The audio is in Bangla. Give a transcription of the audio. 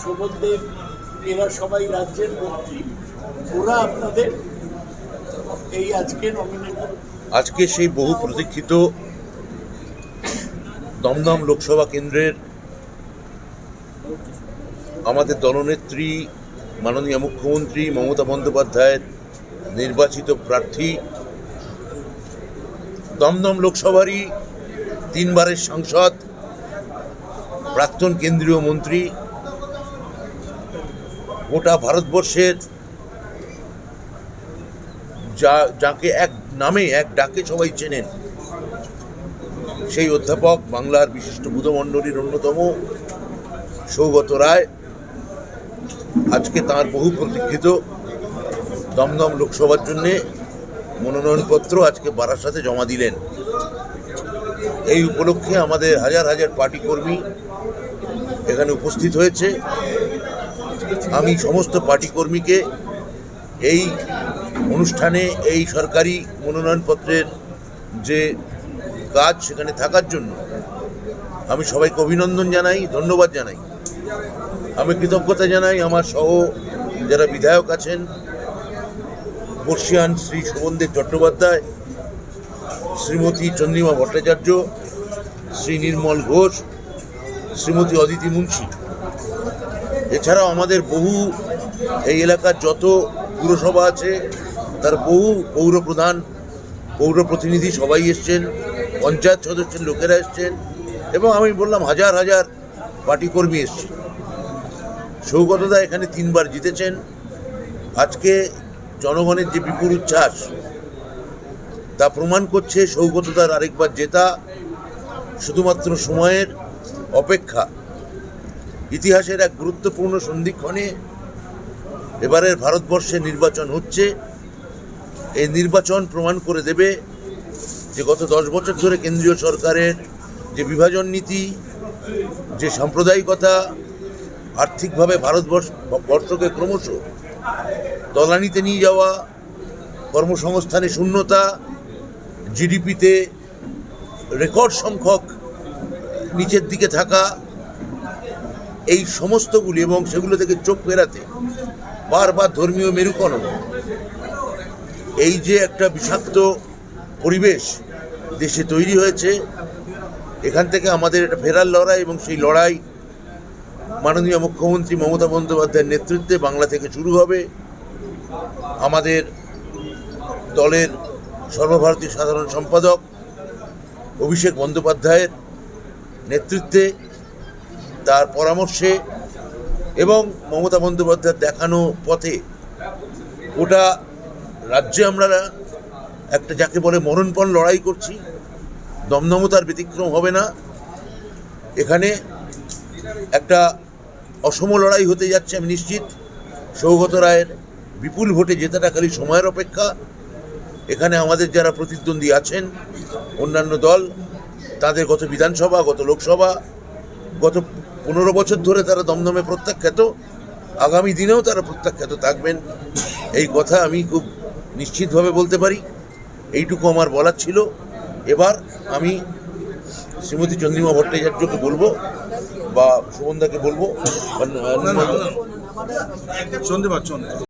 শোভনদেব, এরা সবাই রাজ্যের মন্ত্রী, ওরা আপনাদের এই আজকে নমিনেট। আজকে সেই বহু প্রতীক্ষিত দমদম লোকসভা কেন্দ্রের আমাদের দলনেত্রী মাননীয় মুখ্যমন্ত্রী মমতা বন্দ্যোপাধ্যায়ের নির্বাচিত প্রার্থী, দমদম লোকসভারই 3 বারের সাংসদ, প্রাক্তন কেন্দ্রীয় মন্ত্রী, গোটা ভারতবর্ষের যাকে এক নামে এক ডাকে সবাই চেনেন, সেই অধ্যাপক, বাংলার বিশিষ্ট বুধমণ্ডলীর অন্যতম সৌগত রায় আজকে তাঁর বহু প্রতীক্ষিত দমদম লোকসভার জন্যে মনোনয়নপত্র আজকে বারাসাতে জমা দিলেন। এই উপলক্ষে আমাদের হাজার হাজার পার্টি কর্মী এখানে উপস্থিত হয়েছে। আমি সমস্ত পার্টি কর্মীকে এই অনুষ্ঠানে, এই সরকারি মনোনয়নপত্রের যে কাজ সেখানে থাকার জন্য আমি সবাইকে অভিনন্দন জানাই, ধন্যবাদ জানাই। আমি কৃতজ্ঞতা জানাই আমার সহ যারা বিধায়ক আছেন, বর্ষিয়ান শ্রী শোভনদেব চট্টোপাধ্যায়, শ্রীমতী চন্দ্রিমা ভট্টাচার্য, শ্রী নির্মল ঘোষ, শ্রীমতী অদিতি মুন্সি। এছাড়াও আমাদের বহু এই এলাকার যত পুরসভা আছে তার বহু পৌরপ্রধান, পৌর প্রতিনিধি সবাই এসছেন, পঞ্চায়েত সদস্যের লোকেরা এসছেন, এবং আমি বললাম হাজার হাজার পার্টি কর্মী এসছেন। সৌগতদা এখানে 3 বার জিতেছেন। আজকে জনগণের যে বিপুল উচ্ছ্বাস তা প্রমাণ করছে সৌগতদার আরেকবার জেতা শুধুমাত্র সময়ের অপেক্ষা। ইতিহাসের এক গুরুত্বপূর্ণ সন্ধিক্ষণে এবারের ভারতবর্ষে নির্বাচন হচ্ছে। এই নির্বাচন প্রমাণ করে দেবে যে গত 10 বছর ধরে কেন্দ্রীয় সরকারের যে বিভাজন নীতি, যে সাম্প্রদায়িকতা, আর্থিকভাবে ভারতবর্ষকে ক্রমশ তলানিতে নিয়ে যাওয়া, কর্মসংস্থানে শূন্যতা, জিডিপিতে রেকর্ড সংখ্যক নিচের দিকে থাকা, এই সমস্তগুলি এবং সেগুলো থেকে চোখ ফেরাতে বারবার ধর্মীয় মেরুকরণ, এই যে একটা বিষাক্ত পরিবেশ দেশে তৈরি হয়েছে, এখান থেকে আমাদের একটা ফেরার লড়াই, এবং সেই লড়াই মাননীয় মুখ্যমন্ত্রী মমতা বন্দ্যোপাধ্যায়ের নেতৃত্বে বাংলা থেকে শুরু হবে। আমাদের দলের সর্বভারতীয় সাধারণ সম্পাদক অভিষেক বন্দ্যোপাধ্যায়ের নেতৃত্বে, তার পরামর্শে এবং মমতা বন্দ্যোপাধ্যায়ের দেখানো পথে গোটা রাজ্যে আমরা একটা যাকে বলে মরণপণ লড়াই করছি। দমদমও তার ব্যতিক্রম হবে না। এখানে একটা অসম লড়াই হতে যাচ্ছে, আমি নিশ্চিত। সৌগত রায়ের বিপুল ভোটে জেতাটা খালি সময়ের অপেক্ষা। এখানে আমাদের যারা প্রতিদ্বন্দ্বী আছেন অন্যান্য দল, তাদের গত বিধানসভা, গত লোকসভা, গত 15 বছর ধরে তারা দমদমে প্রত্যাখ্যাত, আগামী দিনেও তারা প্রত্যাখ্যাত থাকবেন, এই কথা আমি খুব নিশ্চিতভাবে বলতে পারি। এইটুকু আমার বলার ছিল। এবার আমি শ্রীমতী চন্দ্রিমা ভট্টাচার্যকে বলবো বা শোভনদাকে বলবো।